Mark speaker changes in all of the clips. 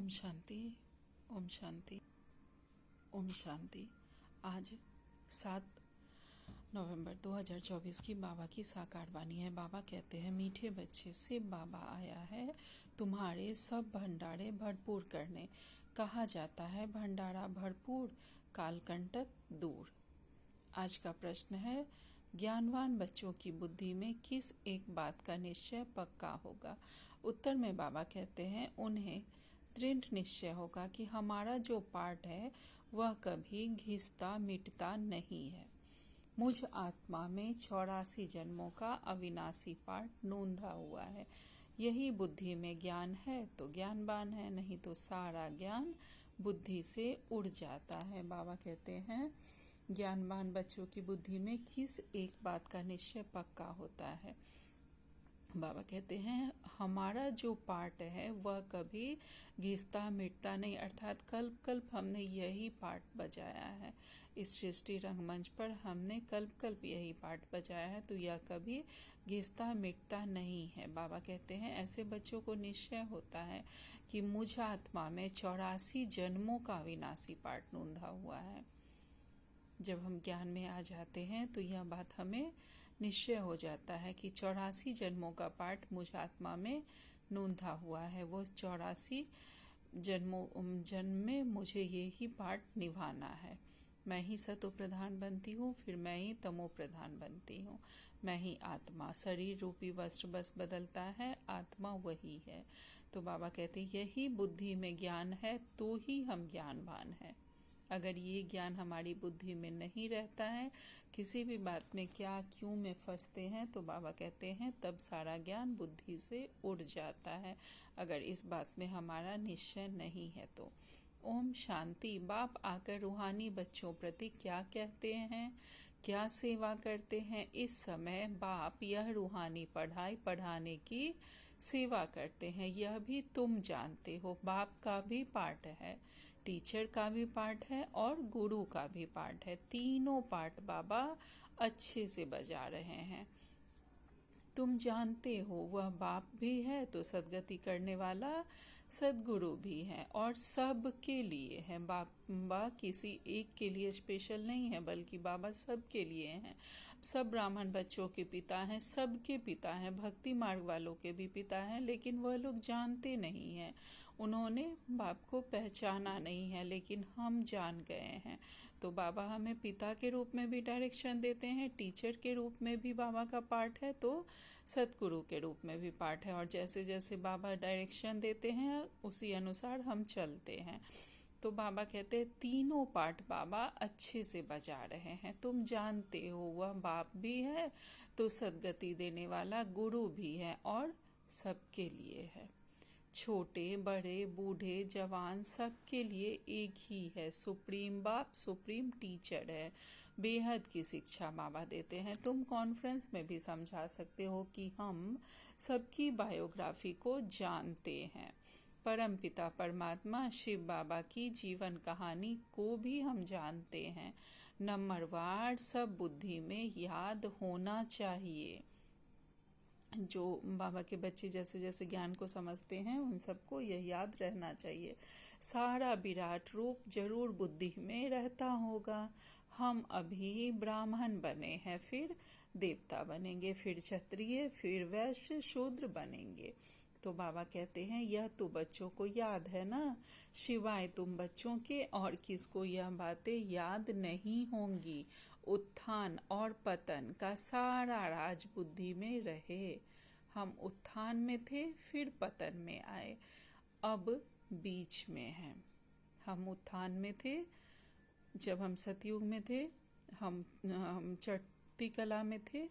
Speaker 1: ओम शांति, ओम शांति, ओम शांति। आज 7 नवंबर 2024 की बाबा की साकार वाणी है। बाबा कहते हैं, मीठे बच्चे शिव बाबा आया है तुम्हारे सब भंडारे भरपूर करने। कहा जाता है भंडारा भरपूर कालकंटक दूर। आज का प्रश्न है, ज्ञानवान बच्चों की बुद्धि में किस एक बात का निश्चय पक्का होगा। उत्तर में बाबा कहते हैं, उन्हें दृढ़ निश्चय होगा कि हमारा जो पार्ट है वह कभी घिसता मिटता नहीं है। मुझ आत्मा में 84 जन्मों का अविनाशी पार्ट नोंधा हुआ है। यही बुद्धि में ज्ञान है तो ज्ञानवान है, नहीं तो सारा ज्ञान बुद्धि से उड़ जाता है। बाबा कहते हैं, ज्ञानवान बच्चों की बुद्धि में किस एक बात का निश्चय पक्का होता है। बाबा कहते हैं, हमारा जो पार्ट है वह कभी घिसता मिटता नहीं, अर्थात कल्प कल्प हमने यही पार्ट बजाया है। इस सृष्टि रंगमंच पर हमने कल्प कल्प यही पार्ट बजाया है, तो यह कभी घिसता मिटता नहीं है। बाबा कहते हैं, ऐसे बच्चों को निश्चय होता है कि मुझ आत्मा में 84 जन्मों का विनाशी पार्ट नोंधा हुआ है। जब हम ज्ञान में आ जाते हैं तो यह बात हमें निश्चय हो जाता है कि 84 जन्मों का पार्ट मुझ आत्मा में नोंधा हुआ है। वो 84 जन्म में मुझे ये ही पार्ट निभाना है। मैं ही सतो प्रधान बनती हूँ, फिर मैं ही तमो प्रधान बनती हूँ। मैं ही आत्मा, शरीर रूपी वस्त्र बस बदलता है, आत्मा वही है। तो बाबा कहते, यही बुद्धि में ज्ञान है तो ही हम ज्ञानवान हैं। अगर ये ज्ञान हमारी बुद्धि में नहीं रहता है, किसी भी बात में क्या क्यों में फंसते हैं, तो बाबा कहते हैं तब सारा ज्ञान बुद्धि से उड़ जाता है, अगर इस बात में हमारा निश्चय नहीं है तो। ओम शांति। बाप आकर रूहानी बच्चों प्रति क्या कहते हैं, क्या सेवा करते हैं। इस समय बाप यह रूहानी पढ़ाई पढ़ाने की सेवा करते हैं, यह भी तुम जानते हो। बाप का भी पार्ट है, टीचर का भी पार्ट है और गुरु का भी पार्ट है। तीनों पार्ट बाबा अच्छे से बजा रहे हैं। तुम जानते हो वह बाप भी है तो सदगति करने वाला सदगुरु भी है, और सब के लिए है। बाबा किसी एक के लिए स्पेशल नहीं है, बल्कि बाबा सब के लिए हैं। सब ब्राह्मण बच्चों के पिता हैं, सबके पिता हैं, भक्ति मार्ग वालों के भी पिता हैं, लेकिन वह लोग जानते नहीं हैं। उन्होंने बाप को पहचाना नहीं है, लेकिन हम जान गए हैं। तो बाबा हमें पिता के रूप में भी डायरेक्शन देते हैं, टीचर के रूप में भी बाबा का पार्ट है, तो सतगुरु के रूप में भी पार्ट है। और जैसे जैसे बाबा डायरेक्शन देते हैं उसी अनुसार हम चलते हैं। तो बाबा कहते हैं, तीनों पार्ट बाबा अच्छे से बजा रहे हैं। तुम जानते हो वह बाप भी है तो सदगति देने वाला गुरु भी है, और सबके लिए है। छोटे बड़े बूढ़े जवान सबके लिए एक ही है। सुप्रीम बाप सुप्रीम टीचर है। बेहद की शिक्षा बाबा देते हैं। तुम कॉन्फ्रेंस में भी समझा सकते हो कि हम सबकी बायोग्राफी को जानते हैं। परम पिता परमात्मा शिव बाबा की जीवन कहानी को भी हम जानते हैं। नंबरवार सब बुद्धि में याद होना चाहिए। जो बाबा के बच्चे जैसे जैसे ज्ञान को समझते हैं उन सबको यह याद रहना चाहिए। सारा विराट रूप जरूर बुद्धि में रहता होगा। हम अभी ब्राह्मण बने हैं, फिर देवता बनेंगे, फिर क्षत्रिय, फिर वैश्य, शूद्र बनेंगे। तो बाबा कहते हैं, यह तो बच्चों को याद है ना, शिवाय तुम बच्चों के और किसको यह बातें याद नहीं होंगी। उत्थान और पतन का सारा राज बुद्धि में रहे। हम उत्थान में थे, फिर पतन में आए, अब बीच में हैं। हम उत्थान में थे जब हम सतयुग में थे, हम चढ़ती कला में थे,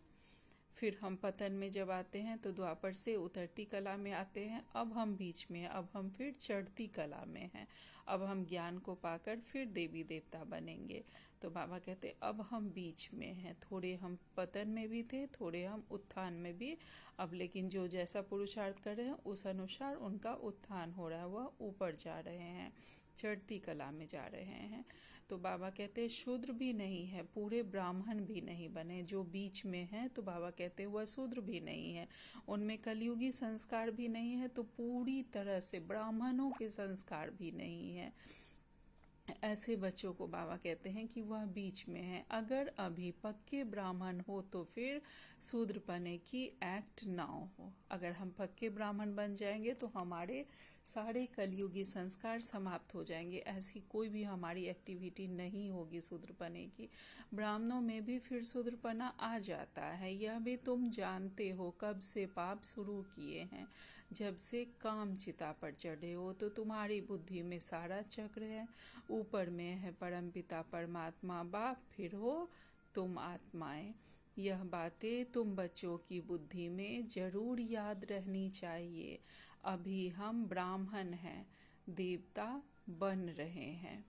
Speaker 1: फिर हम पतन में जब आते हैं तो द्वापर से उतरती कला में आते हैं। अब हम बीच में, अब हम फिर चढ़ती कला में हैं। अब हम ज्ञान को पाकर फिर देवी देवता बनेंगे। तो बाबा कहते अब हम बीच में हैं, थोड़े हम पतन में भी थे, थोड़े हम उत्थान में भी। अब लेकिन जो जैसा पुरुषार्थ कर रहे हैं उस अनुसार उनका उत्थान हो रहा है, वह ऊपर जा रहे हैं, चढ़ती कला में जा रहे हैं। तो बाबा कहते हैं शूद्र भी नहीं है, पूरे ब्राह्मण भी नहीं बने, जो बीच में है तो बाबा कहते हैं वह शूद्र भी नहीं है, उनमें कलयुगी संस्कार भी नहीं है, तो पूरी तरह से ब्राह्मणों के संस्कार भी नहीं है। ऐसे बच्चों को बाबा कहते हैं कि वह बीच में है। अगर अभी पक्के ब्राह्मण हो तो फिर शूद्रपने की एक्ट ना हो। अगर हम पक्के ब्राह्मण बन जाएंगे तो हमारे सारे कलयुगी संस्कार समाप्त हो जाएंगे, ऐसी कोई भी हमारी एक्टिविटी नहीं होगी शूद्रपने की। ब्राह्मणों में भी फिर शूद्रपना आ जाता है, यह भी तुम जानते हो। कब से पाप शुरू किए हैं, जब से काम चिता पर चढ़े हो, तो तुम्हारी बुद्धि में सारा चक्र है। ऊपर में है परमपिता परमात्मा बाप, फिर हो तुम आत्माएं। यह बातें तुम बच्चों की बुद्धि में जरूर याद रहनी चाहिए। अभी हम ब्राह्मण हैं, देवता बन रहे हैं,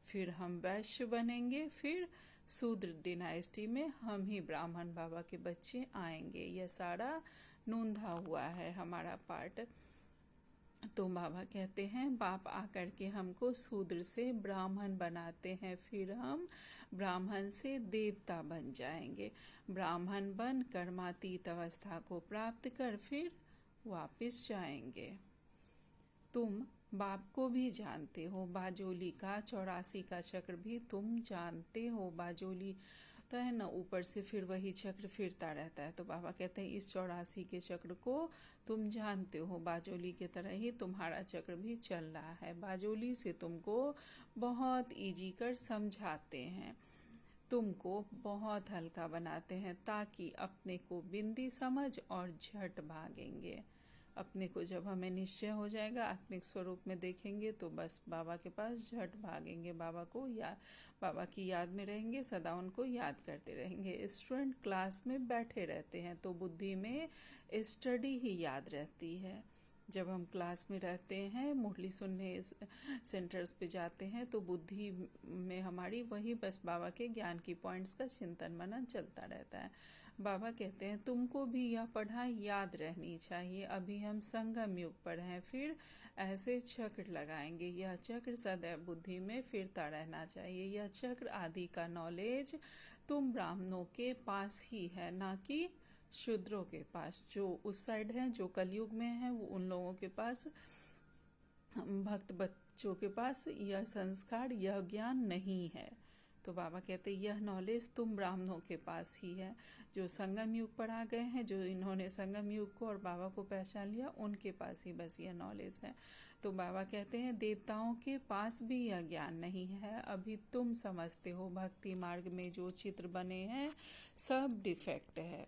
Speaker 1: फिर हम वैश्य बनेंगे, फिर शूद्र डिनाइस्टी में हम ही ब्राह्मण बाबा के बच्चे आएंगे। यह सारा नूंधा हुआ है हमारा पार्ट। तो बाबा कहते हैं बाप आकर के हमको शूद्र से ब्राह्मण बनाते हैं, फिर हम ब्राह्मण से देवता बन जाएंगे। ब्राह्मण बन कर्मातीत अवस्था को प्राप्त कर फिर वापस जाएंगे। तुम बाप को भी जानते हो, बाजोली का 84 का चक्र भी तुम जानते हो। बाजोली तो है ना, ऊपर से फिर वही चक्र फिरता रहता है। तो बाबा कहते हैं इस 84 के चक्र को तुम जानते हो, बाजोली के तरह ही तुम्हारा चक्र भी चल रहा है। बाजोली से तुमको बहुत इजी कर समझाते हैं, तुमको बहुत हल्का बनाते हैं, ताकि अपने को बिंदी समझ और झट भागेंगे। अपने को जब हमें निश्चय हो जाएगा, आत्मिक स्वरूप में देखेंगे, तो बस बाबा के पास झट भागेंगे, बाबा को या बाबा की याद में रहेंगे, सदा उनको याद करते रहेंगे। स्टूडेंट क्लास में बैठे रहते हैं तो बुद्धि में स्टडी ही याद रहती है। जब हम क्लास में रहते हैं, मुरली सुनने सेंटर्स पे जाते हैं, तो बुद्धि में हमारी वही बस बाबा के ज्ञान की पॉइंट्स का चिंतन मनन चलता रहता है। बाबा कहते हैं तुमको भी यह पढ़ाई याद रहनी चाहिए। अभी हम संगम युग पर हैं, फिर ऐसे चक्र लगाएंगे। यह चक्र सदैव बुद्धि में फिरता रहना चाहिए। यह चक्र आदि का नॉलेज तुम ब्राह्मणों के पास ही है, ना कि शूद्रों के पास। जो उस साइड है, जो कलयुग में है, वो उन लोगों के पास, भक्त बच्चों के पास यह संस्कार, यह ज्ञान नहीं है। तो बाबा कहते हैं यह नॉलेज तुम ब्राह्मणों के पास ही है। जो संगम युग पर आ गए हैं, जो इन्होंने संगम युग को और बाबा को पहचान लिया, उनके पास ही बस यह नॉलेज है। तो बाबा कहते हैं देवताओं के पास भी यह ज्ञान नहीं है। अभी तुम समझते हो भक्ति मार्ग में जो चित्र बने हैं सब डिफेक्ट है।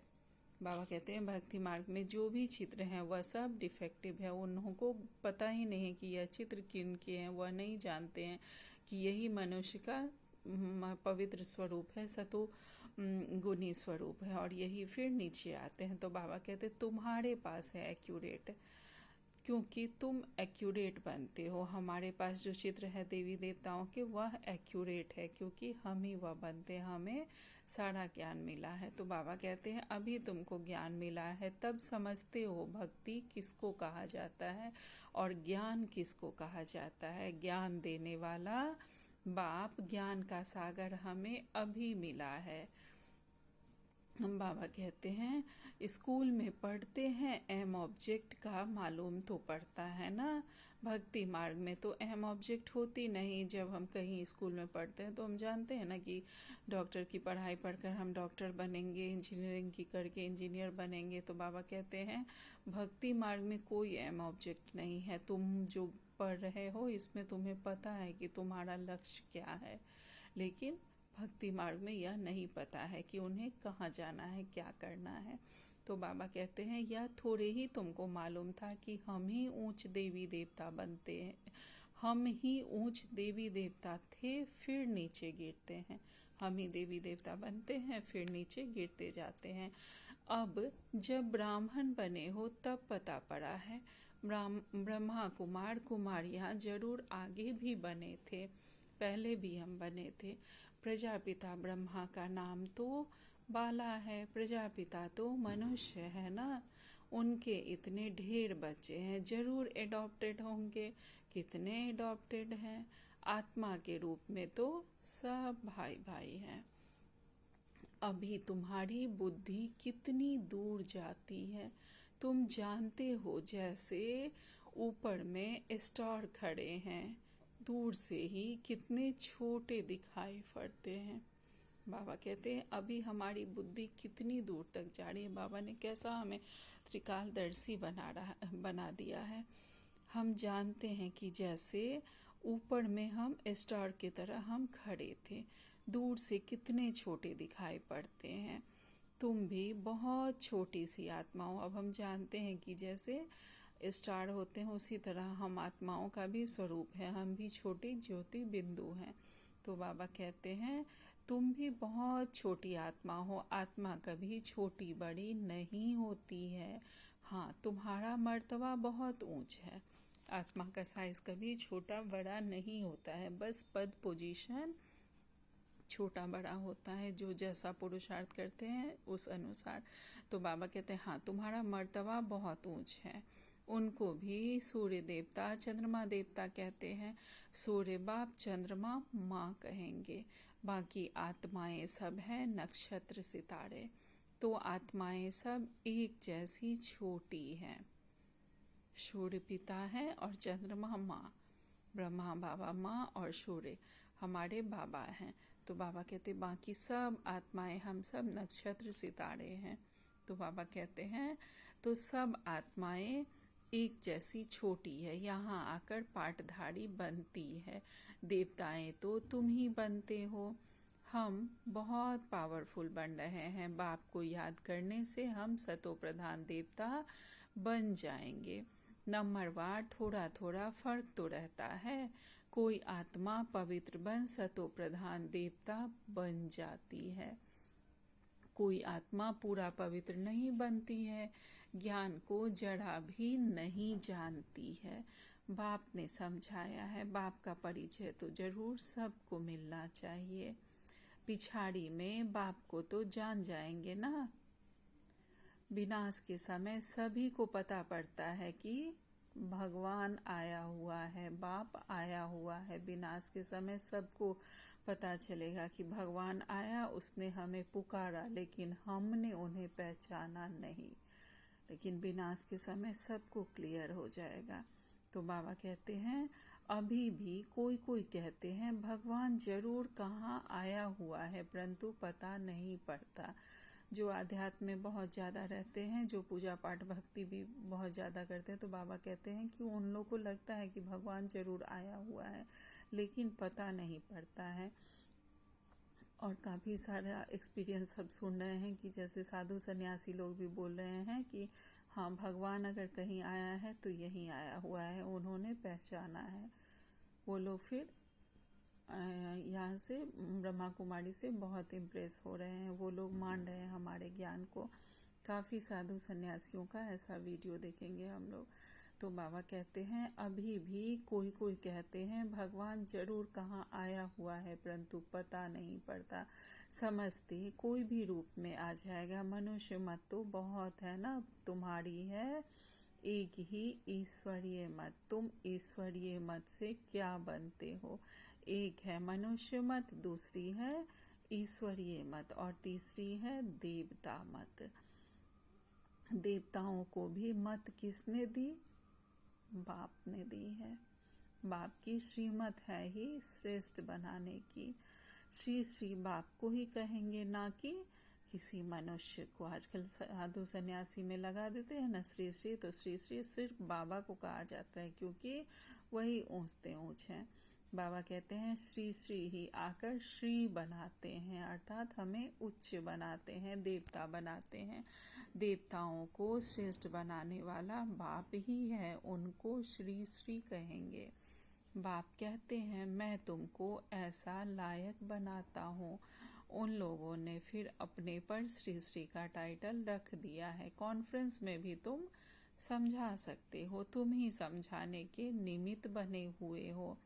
Speaker 1: बाबा कहते हैं भक्ति मार्ग में जो भी चित्र हैं वह सब डिफेक्टिव है। उनको पता ही नहीं है कि यह चित्र किन के हैं, वह नहीं जानते हैं कि यही मनुष्य का पवित्र स्वरूप है, सतो गुणी स्वरूप है, और यही फिर नीचे आते हैं। तो बाबा कहते तुम्हारे पास है एक्यूरेट, क्योंकि तुम एक्यूरेट बनते हो। हमारे पास जो चित्र है देवी देवताओं के, वह एक्यूरेट है, क्योंकि हम ही वह बनते हैं, हमें सारा ज्ञान मिला है। तो बाबा कहते हैं अभी तुमको ज्ञान मिला है, तब समझते हो भक्ति किसको कहा जाता है और ज्ञान किसको कहा जाता है। ज्ञान देने वाला बाप, ज्ञान का सागर हमें अभी मिला है। हम बाबा कहते हैं स्कूल में पढ़ते हैं, एम ऑब्जेक्ट का मालूम तो पड़ता है ना। भक्ति मार्ग में तो अहम ऑब्जेक्ट होती नहीं। जब हम कहीं स्कूल में पढ़ते हैं तो हम जानते हैं ना कि डॉक्टर की पढ़ाई पढ़कर हम डॉक्टर बनेंगे, इंजीनियरिंग की करके इंजीनियर बनेंगे। तो बाबा कहते हैं भक्ति मार्ग में कोई अहम ऑब्जेक्ट नहीं है। तुम जो पढ़ रहे हो इसमें तुम्हें पता है कि तुम्हारा लक्ष्य क्या है, लेकिन भक्ति मार्ग में यह नहीं पता है कि उन्हें कहाँ जाना है, क्या करना है। तो बाबा कहते हैं यह थोड़े ही तुमको मालूम था कि हम ही ऊंच देवी देवता बनते हैं, हम ही ऊंच देवी देवता थे, फिर नीचे गिरते हैं। हम ही देवी देवता बनते हैं, फिर नीचे गिरते जाते हैं। अब जब ब्राह्मण बने हो तब पता पड़ा है ब्रह्मा कुमार कुमारियाँ जरूर आगे भी बने थे, पहले भी हम बने थे, प्रजापिता ब्रह्मा का नाम तो बाला है, प्रजापिता तो मनुष्य है ना। उनके इतने ढेर बच्चे हैं, जरूर एडॉप्टेड होंगे। कितने एडॉप्टेड हैं? आत्मा के रूप में तो सब भाई भाई हैं। अभी तुम्हारी बुद्धि कितनी दूर जाती है, तुम जानते हो। जैसे ऊपर में स्टार खड़े हैं, दूर से ही कितने छोटे दिखाई पड़ते हैं। बाबा कहते हैं अभी हमारी बुद्धि कितनी दूर तक जा रही है। बाबा ने कैसा हमें त्रिकालदर्शी बना दिया है। हम जानते हैं कि जैसे ऊपर में हम स्टार की तरह हम खड़े थे, दूर से कितने छोटे दिखाई पड़ते हैं। तुम भी बहुत छोटी सी आत्मा हो। अब हम जानते हैं कि जैसे स्टार होते हैं उसी तरह हम आत्माओं का भी स्वरूप है, हम भी छोटी ज्योति बिंदु हैं। तो बाबा कहते हैं तुम भी बहुत छोटी आत्मा हो। आत्मा कभी छोटी बड़ी नहीं होती है। हाँ, तुम्हारा मर्तबा बहुत ऊंच है। आत्मा का साइज कभी छोटा बड़ा नहीं होता है, बस पद पोजीशन छोटा बड़ा होता है, जो जैसा पुरुषार्थ करते हैं उस अनुसार। तो बाबा कहते हैं हाँ, तुम्हारा मर्तबा बहुत ऊंच है। उनको भी सूर्य देवता चंद्रमा देवता कहते हैं। सूर्य बाप, चंद्रमा माँ कहेंगे। बाकी आत्माएं सब हैं नक्षत्र सितारे। तो आत्माएं सब एक जैसी छोटी हैं। सूर्य पिता है और चंद्रमा माँ, ब्रह्मा बाबा माँ और सूर्य हमारे बाबा हैं। तो बाबा कहते बाकी सब आत्माएं हम सब नक्षत्र सितारे हैं। तो बाबा कहते हैं तो सब आत्माएं एक जैसी छोटी है, यहाँ आकर पाटधारी बनती है। देवताएं तो तुम ही बनते हो। हम बहुत पावरफुल बन रहे हैं। बाप को याद करने से हम सतो प्रधान देवता बन जाएंगे। नंबरवार थोड़ा थोड़ा फर्क तो रहता है। कोई आत्मा पवित्र बन सतो प्रधान देवता बन जाती है, कोई आत्मा पूरा पवित्र नहीं बनती है, ज्ञान को जरा भी नहीं जानती है। बाप ने समझाया है, बाप का परिचय तो जरूर सबको मिलना चाहिए। पिछाड़ी में बाप को तो जान जाएंगे ना। विनाश के समय सभी को पता पड़ता है कि भगवान आया हुआ है, बाप आया हुआ है। विनाश के समय सबको पता चलेगा कि भगवान आया, उसने हमें पुकारा, लेकिन हमने उन्हें पहचाना नहीं। लेकिन विनाश के समय सबको क्लियर हो जाएगा। तो बाबा कहते हैं अभी भी कोई कोई कहते हैं भगवान जरूर कहाँ आया हुआ है, परंतु पता नहीं पड़ता। जो आध्यात्म में बहुत ज़्यादा रहते हैं, जो पूजा पाठ भक्ति भी बहुत ज़्यादा करते हैं, तो बाबा कहते हैं कि उन लोगों को लगता है कि भगवान जरूर आया हुआ है, लेकिन पता नहीं पड़ता है। और काफ़ी सारा एक्सपीरियंस सब सुन रहे हैं कि जैसे साधु सन्यासी लोग भी बोल रहे हैं कि हाँ, भगवान अगर कहीं आया है तो यहीं आया हुआ है, उन्होंने पहचाना है। वो लोग फिर यहाँ से ब्रह्मा कुमारी से बहुत इम्प्रेस हो रहे हैं। वो लोग मान रहे हैं हमारे ज्ञान को। काफ़ी साधु सन्यासियों का ऐसा वीडियो देखेंगे हम लोग। तो बाबा कहते हैं अभी भी कोई कोई कहते हैं भगवान जरूर कहाँ आया हुआ है, परंतु पता नहीं पड़ता। समझते कोई भी रूप में आ जाएगा। मनुष्य मत तो बहुत है ना, तुम्हारी है एक ही ईश्वरीय मत। तुम ईश्वरीय मत से क्या बनते हो? एक है मनुष्य मत, दूसरी है ईश्वरीय मत, और तीसरी है देवता मत। देवताओं को भी मत किसने दी? बाप ने दी है। बाप की श्रीमत है ही श्रेष्ठ बनाने की। श्री श्री बाप को ही कहेंगे, ना कि किसी मनुष्य को। आजकल साधु सन्यासी में लगा देते हैं ना श्री श्री, तो श्री श्री सिर्फ बाबा को कहा जाता है, क्योंकि वही ऊंचते ऊंच हैं। बाबा कहते हैं श्री श्री ही आकर श्री बनाते हैं, अर्थात हमें उच्च बनाते हैं, देवता बनाते हैं। देवताओं को श्रेष्ठ बनाने वाला बाप ही है, उनको श्री श्री कहेंगे। बाप कहते हैं मैं तुमको ऐसा लायक बनाता हूँ। उन लोगों ने फिर अपने पर श्री श्री का टाइटल रख दिया है। कॉन्फ्रेंस में भी तुम समझा सकते हो, तुम ही समझाने के निमित्त बने हुए हो।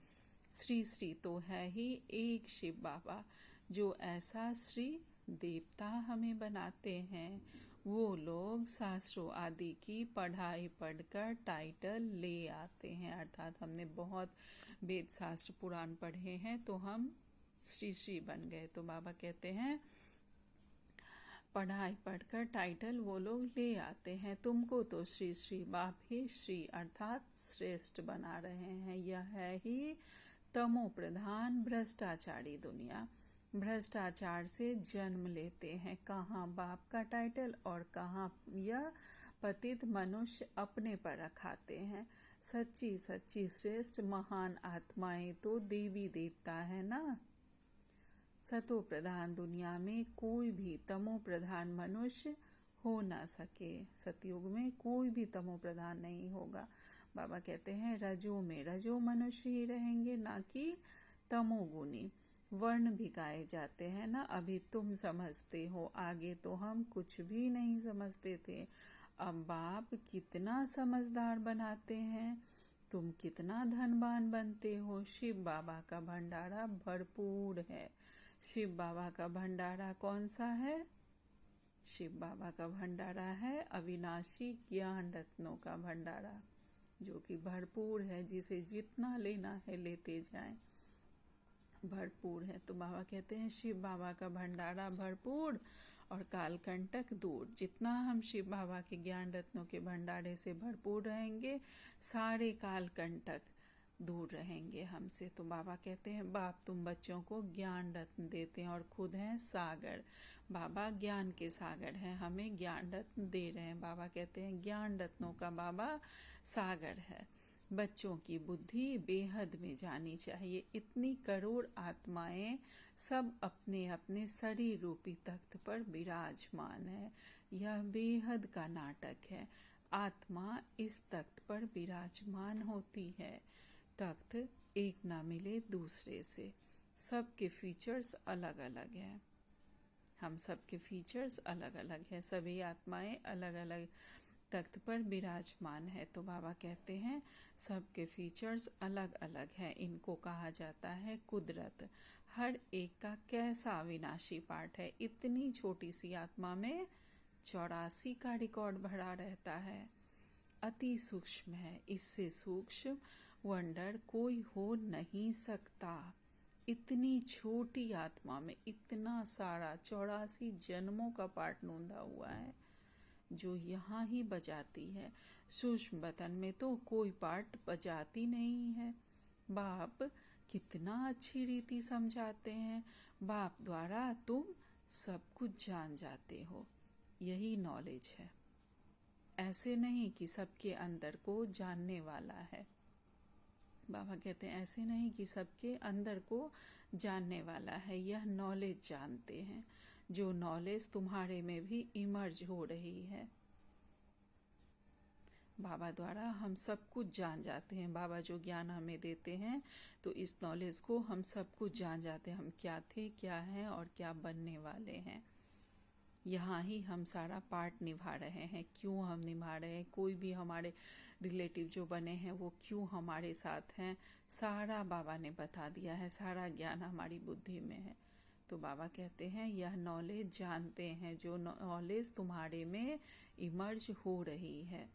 Speaker 1: श्री श्री तो है ही एक शिव बाबा, जो ऐसा श्री देवता हमें बनाते हैं, वो लोग शास्त्रों आदि की पढ़ाई पढ़कर टाइटल ले आते हैं। अर्थात हमने बहुत वेद शास्त्र पुराण पढ़े हैं तो हम श्री श्री बन गए। तो बाबा कहते हैं पढ़ाई पढ़कर टाइटल वो लोग ले आते हैं, तुमको तो श्री श्री बाप ही श्री अर्थात श्रेष्ठ बना रहे हैं। यह है ही तमो प्रधान भ्रष्टाचारी दुनिया। भ्रष्टाचार से जन्म लेते हैं, कहाँ बाप का टाइटल और कहाँ यह पतित मनुष्य अपने पर रखाते हैं। सच्ची सच्ची श्रेष्ठ महान आत्माएं तो देवी देवता है ना। सतो प्रधान दुनिया में कोई भी तमो प्रधान मनुष्य हो ना सके। सतयुग में कोई भी तमो प्रधान नहीं होगा। बाबा कहते हैं रजो में रजो मनुष्य ही रहेंगे, ना कि तमोगुनी। वर्ण भी गाए जाते हैं ना, अभी तुम समझते हो, आगे तो हम कुछ भी नहीं समझते थे। अब बाप कितना समझदार बनाते हैं, तुम कितना धनवान बनते हो। शिव बाबा का भंडारा भरपूर है। शिव बाबा का भंडारा कौन सा है? शिव बाबा का भंडारा है अविनाशी ज्ञान रत्नों का भंडारा, जो कि भरपूर है, जिसे जितना लेना है लेते जाएं, भरपूर है। तो बाबा कहते हैं शिव बाबा का भंडारा भरपूर और कालकंटक दूर। जितना हम शिव बाबा के ज्ञान रत्नों के भंडारे से भरपूर रहेंगे, सारे कालकंटक दूर रहेंगे हमसे। तो बाबा कहते हैं बाप तुम बच्चों को ज्ञान रत्न देते हैं और खुद हैं सागर। बाबा ज्ञान के सागर हैं, हमें ज्ञान रत्न दे रहे हैं। बाबा कहते हैं ज्ञान रत्नों का बाबा सागर है। बच्चों की बुद्धि बेहद में जानी चाहिए। इतनी करोड़ आत्माएं सब अपने अपने शरीर रूपी तख्त पर विराजमान है। यह बेहद का नाटक है। आत्मा इस तख्त पर विराजमान होती है। तख्त एक ना मिले दूसरे से, सबके फीचर्स अलग अलग हैं। हम सबके फीचर्स अलग अलग हैं, सभी आत्माएं अलग अलग तख्त पर विराजमान है। तो बाबा कहते हैं सबके फीचर्स अलग अलग हैं, इनको कहा जाता है कुदरत। हर एक का कैसा अविनाशी पार्ट है। इतनी छोटी सी आत्मा में 84 का रिकॉर्ड भरा रहता है। अति सूक्ष्म है, इससे सूक्ष्म वंडर कोई हो नहीं सकता। इतनी छोटी आत्मा में इतना सारा 84 जन्मों का पार्ट नोंदा हुआ है, जो यहाँ ही बजाती है। सूक्ष्म बतन में तो कोई पार्ट बजाती नहीं है। बाप कितना अच्छी रीति समझाते हैं। बाप द्वारा तुम सब कुछ जान जाते हो, यही नॉलेज है। ऐसे नहीं कि सबके अंदर को जानने वाला है। बाबा कहते हैं ऐसे नहीं कि सबके अंदर को जानने वाला है, यह नॉलेज जानते हैं, जो नॉलेज तुम्हारे में भी इमर्ज हो रही है। बाबा द्वारा हम सब कुछ जान जाते हैं। बाबा जो ज्ञान हमें देते हैं तो इस नॉलेज को हम सब कुछ जान जाते हैं, हम क्या थे, क्या हैं और क्या बनने वाले हैं। यहाँ ही हम सारा पार्ट निभा रहे हैं। क्यों हम निभा रहे हैं, कोई भी हमारे रिलेटिव जो बने हैं वो क्यों हमारे साथ हैं, सारा बाबा ने बता दिया है। सारा ज्ञान हमारी बुद्धि में है। तो बाबा कहते हैं यह नॉलेज जानते हैं, जो नॉलेज तुम्हारे में इमर्ज हो रही है,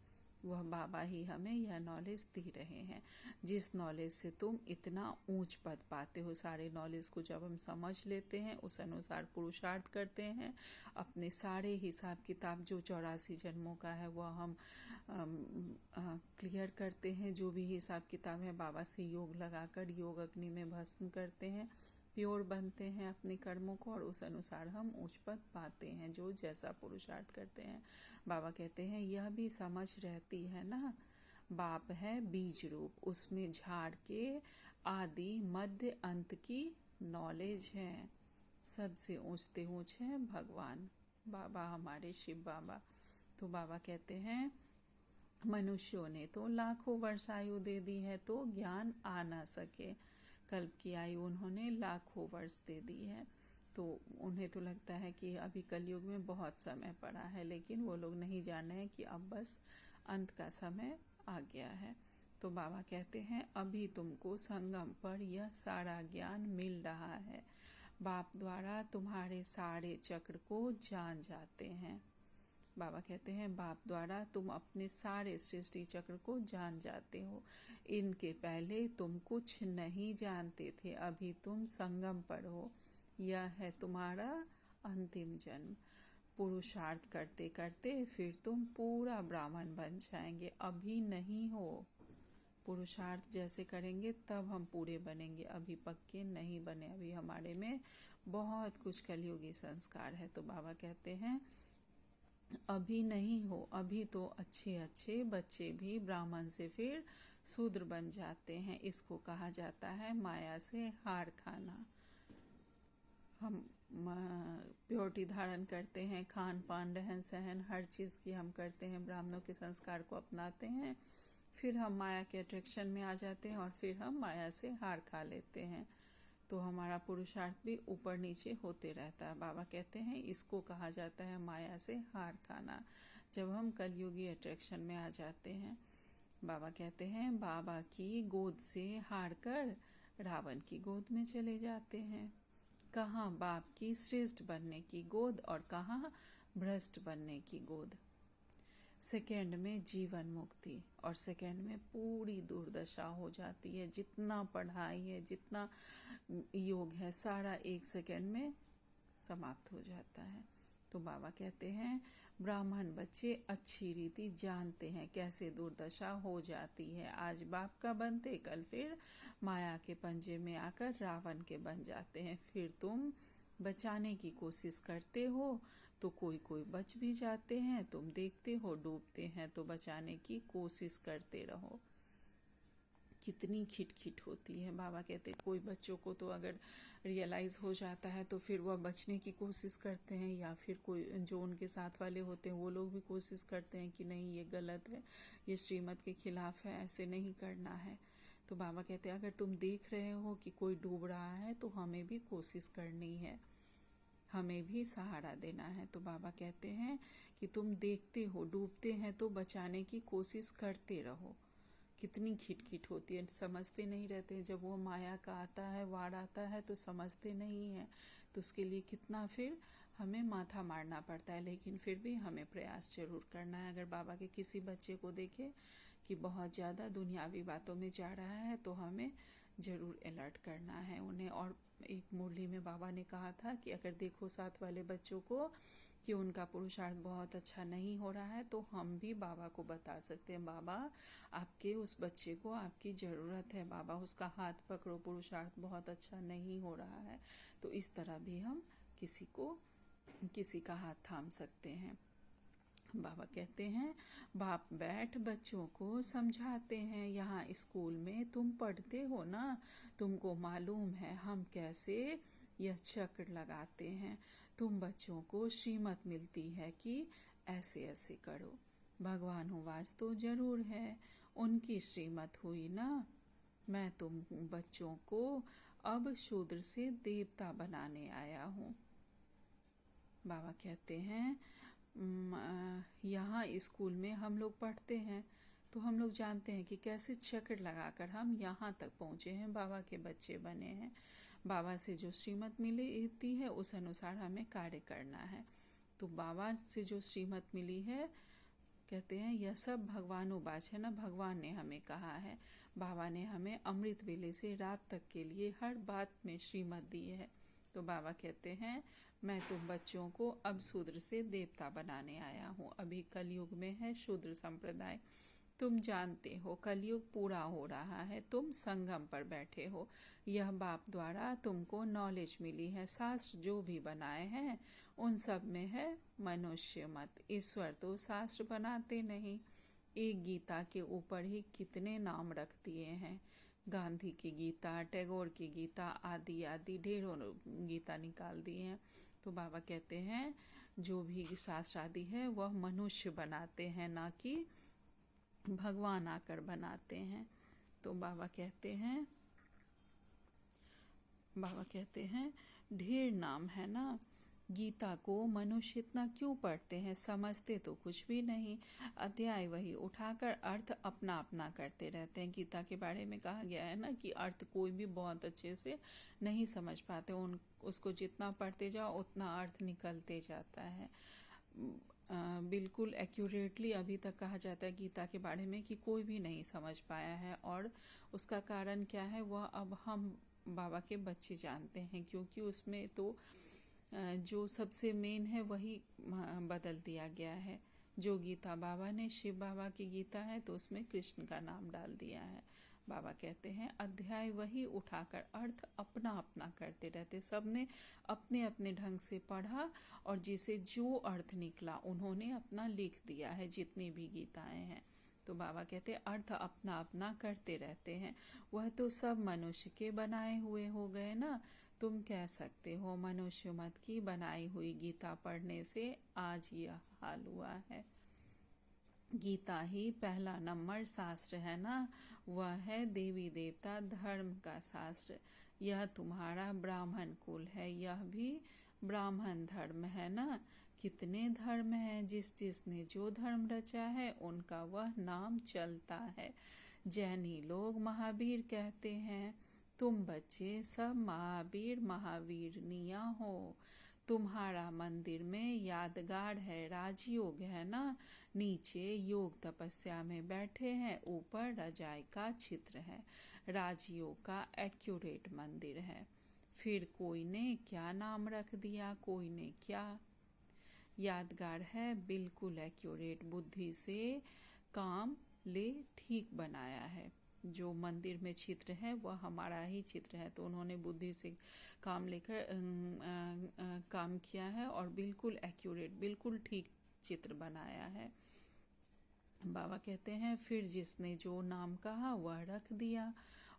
Speaker 1: वह बाबा ही हमें यह नॉलेज दे रहे हैं। जिस नॉलेज से तुम इतना ऊंच पद पाते हो, सारे नॉलेज को जब हम समझ लेते हैं, उस अनुसार पुरुषार्थ करते हैं, अपने सारे हिसाब किताब जो 84 जन्मों का है वह हम क्लियर करते हैं। जो भी हिसाब किताब है बाबा से योग लगाकर योग अग्नि में भस्म करते हैं, प्योर बनते हैं अपने कर्मों को, और उस अनुसार हम उच्च पद पाते हैं जो जैसा पुरुषार्थ करते हैं। बाबा कहते हैं यह भी समझ रहती है ना, बाप है बीज रूप, उसमें झाड़ के आदि मध्य अंत की नॉलेज है। सबसे ऊंचते ऊंच है भगवान बाबा, हमारे शिव बाबा। तो बाबा कहते हैं मनुष्यों ने तो लाखों वर्ष आयु दे दी है तो ज्ञान आ ना सके। कल्प की आयु उन्होंने लाखों वर्ष दे दी है, तो उन्हें तो लगता है कि अभी कलयुग में बहुत समय पड़ा है, लेकिन वो लोग नहीं जाने हैं कि अब बस अंत का समय आ गया है। तो बाबा कहते हैं अभी तुमको संगम पर यह सारा ज्ञान मिल रहा है। बाप द्वारा तुम्हारे सारे चक्र को जान जाते हैं। बाबा कहते हैं बाप द्वारा तुम अपने सारे सृष्टि चक्र को जान जाते हो। इनके पहले तुम कुछ नहीं जानते थे, अभी तुम संगम पर हो। यह है तुम्हारा अंतिम जन्म। पुरुषार्थ करते करते फिर तुम पूरा ब्राह्मण बन जाएंगे, अभी नहीं हो। पुरुषार्थ जैसे करेंगे तब हम पूरे बनेंगे, अभी पक्के नहीं बने, अभी हमारे में बहुत कुछ कलयुगी संस्कार है। तो बाबा कहते हैं अभी नहीं हो, अभी तो अच्छे अच्छे बच्चे भी ब्राह्मण से फिर शूद्र बन जाते हैं। इसको कहा जाता है माया से हार खाना। हम प्योरिटी धारण करते हैं, खान पान रहन सहन हर चीज़ की हम करते हैं, ब्राह्मणों के संस्कार को अपनाते हैं, फिर हम माया के अट्रैक्शन में आ जाते हैं और फिर हम माया से हार खा लेते हैं। तो हमारा पुरुषार्थ भी ऊपर नीचे होते रहता है। बाबा कहते हैं इसको कहा जाता है माया से हार खाना, जब हम कलयुगी अट्रैक्शन में आ जाते हैं। बाबा कहते हैं बाबा की गोद से हार कर रावण की गोद में चले जाते हैं। कहाँ बाप की श्रेष्ठ बनने की गोद और कहाँ भ्रष्ट बनने की गोद। सेकेंड में जीवन मुक्ति और सेकेंड में पूरी दुर्दशा हो जाती है। जितना पढ़ाई है, जितना योग है, सारा एक सेकेंड में समाप्त हो जाता है। तो बाबा कहते हैं ब्राह्मण बच्चे अच्छी रीति जानते हैं कैसे दुर्दशा हो जाती है। आज बाप का बनते कल फिर माया के पंजे में आकर रावण के बन जाते हैं। फिर तुम बचाने की कोशिश करते हो तो कोई कोई बच भी जाते हैं, तुम देखते हो डूबते हैं, तो बचाने की कोशिश करते रहो। कितनी खिटखिट होती है। बाबा कहते कोई बच्चों को तो अगर रियलाइज़ हो जाता है तो फिर वह बचने की कोशिश करते हैं, या फिर कोई जो उनके साथ वाले होते हैं वो लोग भी कोशिश करते हैं कि नहीं ये गलत है, ये श्रीमत के खिलाफ है, ऐसे नहीं करना है। तो बाबा कहते हैं अगर तुम देख रहे हो कि कोई डूब रहा है तो हमें भी कोशिश करनी है, हमें भी सहारा देना है। तो बाबा कहते हैं कि तुम देखते हो डूबते हैं तो बचाने की कोशिश करते रहो। कितनी खिटखिट होती है, समझते नहीं रहते। जब वो माया का आता है, वार आता है तो समझते नहीं है, तो उसके लिए कितना फिर हमें माथा मारना पड़ता है। लेकिन फिर भी हमें प्रयास जरूर करना है। अगर बाबा के किसी बच्चे को देखे कि बहुत ज़्यादा दुनियावी बातों में जा रहा है तो हमें ज़रूर अलर्ट करना है उन्हें। और एक मुरली में बाबा ने कहा था कि अगर देखो साथ वाले बच्चों को कि उनका पुरुषार्थ बहुत अच्छा नहीं हो रहा है तो हम भी बाबा को बता सकते हैं, बाबा आपके उस बच्चे को आपकी ज़रूरत है, बाबा उसका हाथ पकड़ो, पुरुषार्थ बहुत अच्छा नहीं हो रहा है। तो इस तरह भी हम किसी का हाथ थाम सकते हैं। बाबा कहते हैं बाप बैठ बच्चों को समझाते हैं। यहाँ स्कूल में तुम पढ़ते हो ना, तुमको मालूम है हम कैसे यह चक्र लगाते हैं। तुम बच्चों को श्रीमत मिलती है कि ऐसे ऐसे करो। भगवानुवास तो जरूर है, उनकी श्रीमत हुई ना। मैं तुम बच्चों को अब शूद्र से देवता बनाने आया हूँ। बाबा कहते हैं यहाँ स्कूल में हम लोग पढ़ते हैं तो हम लोग जानते हैं कि कैसे चक्र लगाकर हम यहाँ तक पहुँचे हैं, बाबा के बच्चे बने हैं। बाबा से जो श्रीमत मिलती है उस अनुसार हमें कार्य करना है। तो बाबा से जो श्रीमत मिली है, कहते हैं यह सब भगवानुवाच है ना, भगवान ने हमें कहा है। बाबा ने हमें अमृत वेले से रात तक के लिए हर बात में श्रीमत दी है। तो बाबा कहते हैं मैं तुम बच्चों को अब शूद्र से देवता बनाने आया हूँ। अभी कलयुग में है शूद्र संप्रदाय, तुम जानते हो कलयुग पूरा हो रहा है, तुम संगम पर बैठे हो। यह बाप द्वारा तुमको नॉलेज मिली है। शास्त्र जो भी बनाए हैं उन सब में है मनुष्य मत, ईश्वर तो शास्त्र बनाते नहीं। एक गीता के ऊपर ही कितने नाम रख दिए हैं, गांधी की गीता, टैगोर की गीता, आदि आदि ढेरों गीता निकाल दिए हैं। तो बाबा कहते हैं जो भी शास्त्र आदि है वह मनुष्य बनाते हैं, ना कि भगवान आकर बनाते हैं। तो बाबा कहते हैं ढेर नाम है ना, गीता को मनुष्य इतना क्यों पढ़ते हैं, समझते तो कुछ भी नहीं। अध्याय वही उठाकर अर्थ अपना अपना करते रहते हैं। गीता के बारे में कहा गया है ना कि अर्थ कोई भी बहुत अच्छे से नहीं समझ पाते, उसको जितना पढ़ते जाओ उतना अर्थ निकलते जाता है। बिल्कुल एक्यूरेटली अभी तक कहा जाता है गीता के बारे में कि कोई भी नहीं समझ पाया है, और उसका कारण क्या है वह अब हम बाबा के बच्चे जानते हैं, क्योंकि उसमें तो जो सबसे मेन है वही बदल दिया गया है। जो गीता बाबा ने, शिव बाबा की गीता है, तो उसमें कृष्ण का नाम डाल दिया है। बाबा कहते हैं अध्याय वही उठाकर अर्थ अपना अपना करते रहते। सबने अपने अपने ढंग से पढ़ा और जिसे जो अर्थ निकला उन्होंने अपना लिख दिया है, जितनी भी गीताएं हैं। तो बाबा कहते हैं अर्थ अपना अपना करते रहते हैं। वह तो सब मनुष्य के बनाए हुए हो गए ना। तुम कह सकते हो मनुष्य मत की बनाई हुई गीता पढ़ने से आज यह हाल हुआ है। गीता ही पहला नंबर शास्त्र है ना, वह है देवी देवता धर्म का शास्त्र। यह तुम्हारा ब्राह्मण कुल है, यह भी ब्राह्मण धर्म है ना। कितने धर्म हैं, जिसने जो धर्म रचा है उनका वह नाम चलता है। जैनी लोग महावीर कहते हैं, तुम बच्चे सब महावीर महावीरनिया हो। तुम्हारा मंदिर में यादगार है, राजयोग है ना। नीचे योग तपस्या में बैठे हैं, ऊपर रजाई का चित्र है। राजयोग का एक्यूरेट मंदिर है। फिर कोई ने क्या नाम रख दिया, कोई ने क्या। यादगार है, बिल्कुल एक्यूरेट, बुद्धि से काम ले ठीक बनाया है। जो मंदिर में चित्र है वह हमारा ही चित्र है, तो उन्होंने बुद्धि से काम लेकर काम किया है और बिल्कुल एक्यूरेट, बिल्कुल ठीक चित्र बनाया है। बाबा कहते हैं फिर जिसने जो नाम कहा वह रख दिया।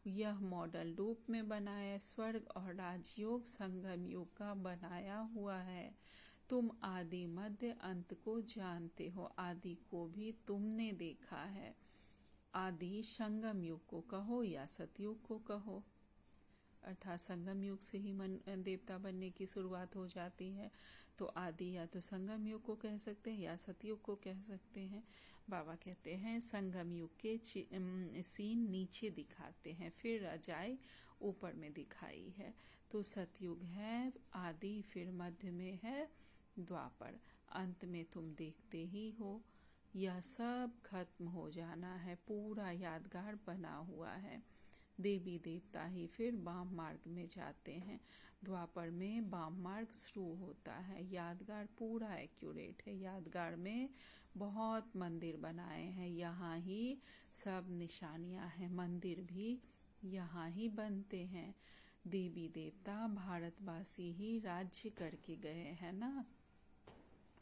Speaker 1: यह मॉडल रूप में बनाया, स्वर्ग और राजयोग संगम युग का बनाया हुआ है। तुम आदि मध्य अंत को जानते हो, आदि को भी तुमने देखा है। आदि संगम युग को कहो या सतयुग को कहो, अर्थात संगम युग से ही देवता बनने की शुरुआत हो जाती है। तो आदि या तो संगम युग को कह सकते हैं या सतयुग को कह सकते हैं। बाबा कहते हैं संगम युग के सीन नीचे दिखाते हैं, फिर रजाई ऊपर में दिखाई है। तो सतयुग है आदि, फिर मध्य में है द्वापर, अंत में तुम देखते ही हो यह सब खत्म हो जाना है, पूरा यादगार बना हुआ है। देवी देवता ही फिर वाम मार्ग में जाते हैं। द्वापर में वाम मार्ग शुरू होता है। यादगार पूरा एक्यूरेट है। यादगार में बहुत मंदिर बनाए हैं, यहाँ ही सब निशानियाँ हैं, मंदिर भी यहाँ ही बनते हैं। देवी देवता भारतवासी ही राज्य करके गए हैं ना।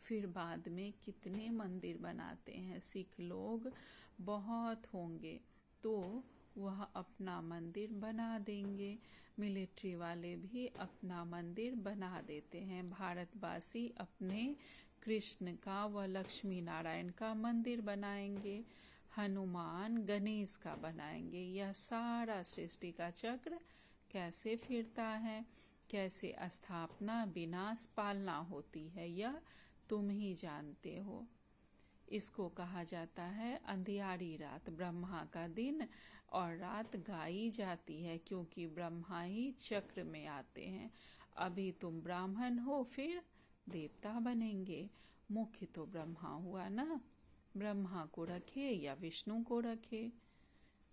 Speaker 1: फिर बाद में कितने मंदिर बनाते हैं, सिख लोग बहुत होंगे तो वह अपना मंदिर बना देंगे। मिलिट्री वाले भी अपना मंदिर बना देते हैं। भारतवासी अपने कृष्ण का व लक्ष्मी नारायण का मंदिर बनाएंगे। हनुमान गणेश का बनाएंगे। यह सारा सृष्टि का चक्र कैसे फिरता है, कैसे स्थापना विनाश पालना होती है, यह तुम ही जानते हो। इसको कहा जाता है अंधियारी रात। ब्रह्मा का दिन और रात गाई जाती है, क्योंकि ब्रह्मा ही चक्र में आते हैं। अभी तुम ब्राह्मण हो, फिर देवता बनेंगे। मुख्य तो ब्रह्मा हुआ ना। ब्रह्मा को रखे या विष्णु को रखे।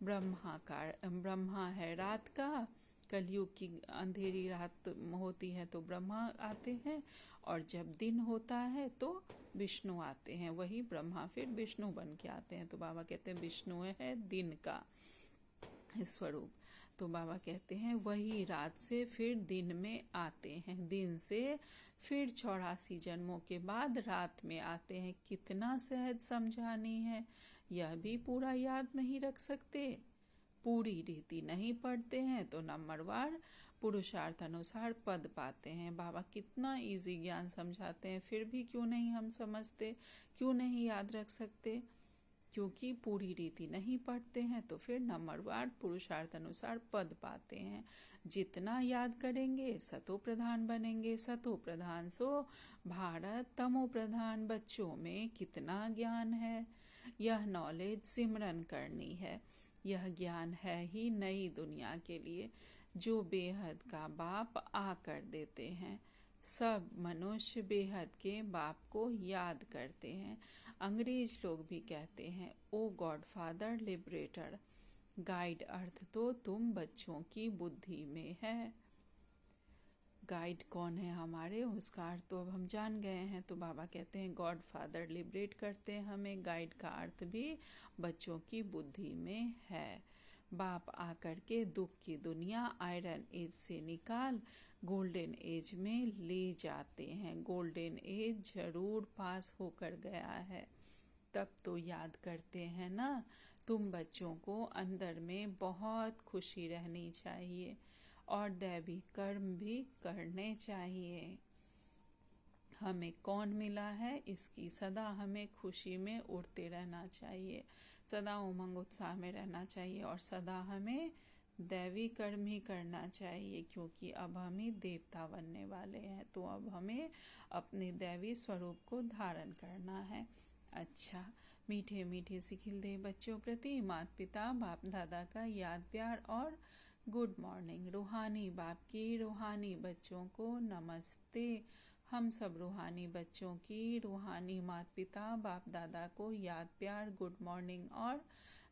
Speaker 1: ब्रह्मा है रात का, कलयुग की अंधेरी रात होती है तो ब्रह्मा आते हैं, और जब दिन होता है तो विष्णु आते हैं। वही ब्रह्मा फिर विष्णु बन के आते हैं। तो बाबा कहते हैं विष्णु है दिन का स्वरूप। तो बाबा कहते हैं वही रात से फिर दिन में आते हैं, दिन से फिर 84 जन्मों के बाद रात में आते हैं। कितना सहज समझानी है, यह भी पूरा याद नहीं रख सकते। पूरी रीति नहीं पढ़ते हैं तो नंबरवार पुरुषार्थ अनुसार पद पाते हैं। बाबा कितना इजी ज्ञान समझाते हैं, फिर भी क्यों नहीं हम समझते, क्यों नहीं याद रख सकते। क्योंकि पूरी रीति नहीं पढ़ते हैं तो फिर नंबरवार पुरुषार्थ अनुसार पद पाते हैं। जितना याद करेंगे सतो प्रधान बनेंगे। सतो प्रधान सो भारत, तमो प्रधान बच्चों में कितना ज्ञान है। यह नॉलेज सिमरन करनी है। यह ज्ञान है ही नई दुनिया के लिए, जो बेहद का बाप आकर देते हैं। सब मनुष्य बेहद के बाप को याद करते हैं। अंग्रेज लोग भी कहते हैं ओ गॉडफादर लिबरेटर। गाइड अर्थ तो तुम बच्चों की बुद्धि में है। गाइड कौन है हमारे, उसका अर्थ तो अब हम जान गए हैं। तो बाबा कहते हैं गॉड फादर लिबरेट करते हैं हमें। गाइड का अर्थ भी बच्चों की बुद्धि में है। बाप आकर के दुख की दुनिया आयरन एज से निकाल गोल्डन एज में ले जाते हैं। गोल्डन एज जरूर पास होकर गया है, तब तो याद करते हैं ना। तुम बच्चों को अंदर में बहुत खुशी रहनी चाहिए और दैवी कर्म भी करने चाहिए। हमें कौन मिला है इसकी सदा हमें खुशी में उड़ते रहना चाहिए, सदा उमंग उत्साह में रहना चाहिए और सदा हमें दैवी कर्म ही करना चाहिए, क्योंकि अब हम ही देवता बनने वाले हैं। तो अब हमें अपने दैवी स्वरूप को धारण करना है। अच्छा, मीठे मीठे सिखिलदे बच्चों प्रति माता पिता बाप दादा का याद प्यार और गुड मॉर्निंग। रूहानी बाप की रूहानी बच्चों को नमस्ते। हम सब रूहानी बच्चों की रूहानी माता पिता बाप दादा को याद प्यार गुड मॉर्निंग और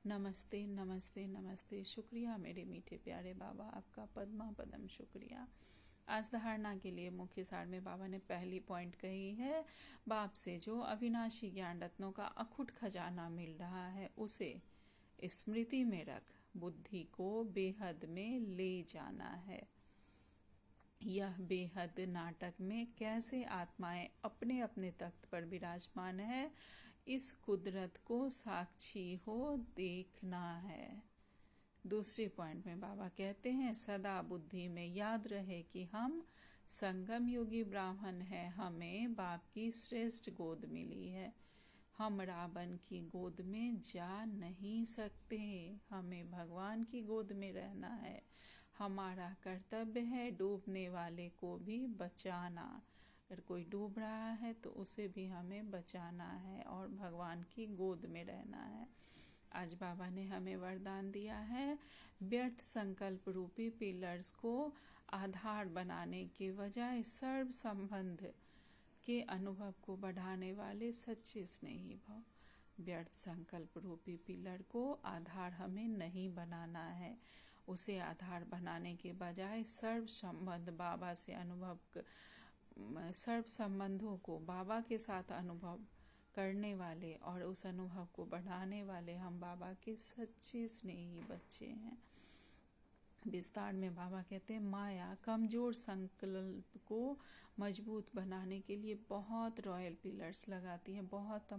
Speaker 1: नमस्ते नमस्ते नमस्ते। शुक्रिया मेरे मीठे प्यारे बाबा, आपका पद्मा पदम शुक्रिया। आज धारणा के लिए मुख्य सार में बाबा ने पहली पॉइंट कही है, बाप से जो अविनाशी ज्ञान रत्नों का अखुट खजाना मिल रहा है उसे स्मृति में रख बुद्धि को बेहद में ले जाना है। यह बेहद नाटक में कैसे आत्माएं अपने अपने तख्त पर विराजमान है, इस कुदरत को साक्षी हो देखना है। दूसरे पॉइंट में बाबा कहते हैं सदा बुद्धि में याद रहे कि हम संगम योगी ब्राह्मण हैं। हमें बाप की श्रेष्ठ गोद मिली है। हम रावण की गोद में जा नहीं सकते, हमें भगवान की गोद में रहना है। हमारा कर्तव्य है डूबने वाले को भी बचाना। अगर कोई डूब रहा है तो उसे भी हमें बचाना है और भगवान की गोद में रहना है। आज बाबा ने हमें वरदान दिया है, व्यर्थ संकल्प रूपी पिलर्स को आधार बनाने के बजाय सर्व संबंध के अनुभव को बढ़ाने वाले सच्चे स्नेही भाव। व्यर्थ संकल्प रूपी पिलर को आधार हमें नहीं बनाना है, उसे आधार बनाने के बजाय सर्व संबंध बाबा से अनुभव, सर्व संबंधों को बाबा के साथ अनुभव करने वाले और उस अनुभव को बढ़ाने वाले हम बाबा के सच्चे स्नेही बच्चे हैं। विस्तार में बाबा कहते हैं माया कमजोर संकल्प को मजबूत बनाने के लिए बहुत रॉयल पिलर्स लगाती है, बहुत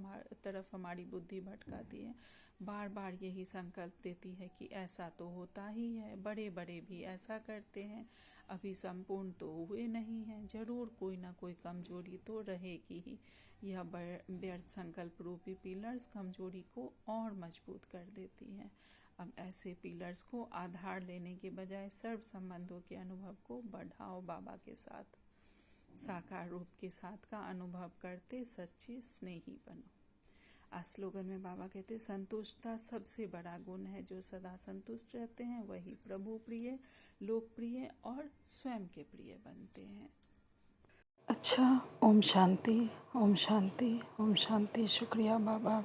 Speaker 1: तरफ हमारी बुद्धि भटकाती है। बार बार यही संकल्प देती है कि ऐसा तो होता ही है, बड़े बड़े भी ऐसा करते हैं, अभी संपूर्ण तो हुए नहीं हैं, जरूर कोई ना कोई कमजोरी तो रहेगी ही। यह व्यर्थ संकल्प रूपी पिलर्स कमजोरी को और मजबूत कर देती हैं। अब ऐसे पिलर्स को आधार लेने के बजाय सर्व संबंधों के अनुभव को बढ़ाओ, बाबा के साथ साकार रूप के साथ का अनुभव करते सच्चे स्नेही बनो। आज स्लोगन में बाबा कहते संतुष्टता सबसे बड़ा गुण है। जो सदा संतुष्ट रहते हैं वही प्रभु प्रिय, लोकप्रिय और स्वयं के प्रिय बनते हैं। अच्छा, ओम शांति, ओम शांति, ओम शांति। शुक्रिया बाबा।